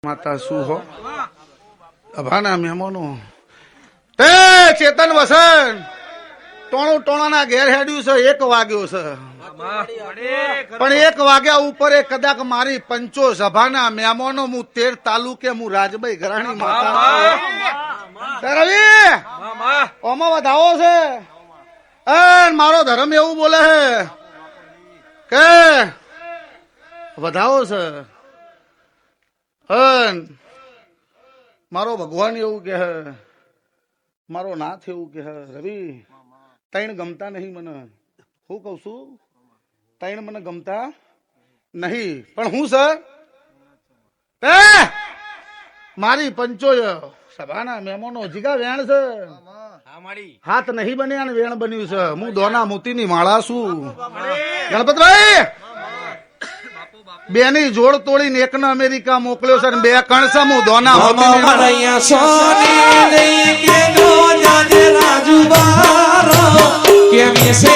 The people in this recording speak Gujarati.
માતા શું હો અભાના મહેમાનો તે ચેતન વસન ટોણું ટોણાના ઘેર હેડ્યું છે 1 વાગ્યો છે પણ 1 વાગ્યા ઉપર કદાચ મારી પંચો સભાના મહેમાનો હું 13 તાલુકે હું રાજભાઈ ઘરાણી માતા રવિ ઓમાં વધાવો છે મારો ધર્મ એવું બોલે છે કે વધાવો છે મારો ભગવાન એવું કે મારો નાથ એવું કે રવિ તૈણ ગમતા નહીં મને હું કઉ છું તૈણ મને ગમતા નહીં પણ હું સર મારી પંચો સભાના મહેમાનો જીગા વેણ છે હાથ નહીં બન્યા ને વેણ બન્યું છે હું દોના મોતીની માળા છું ગણપતભાઈ બેની જોડ તોડીને એકને અમેરિકા મોકલ્યો છે 2 કણસા હું દોના રાજુ બારો કેમ છે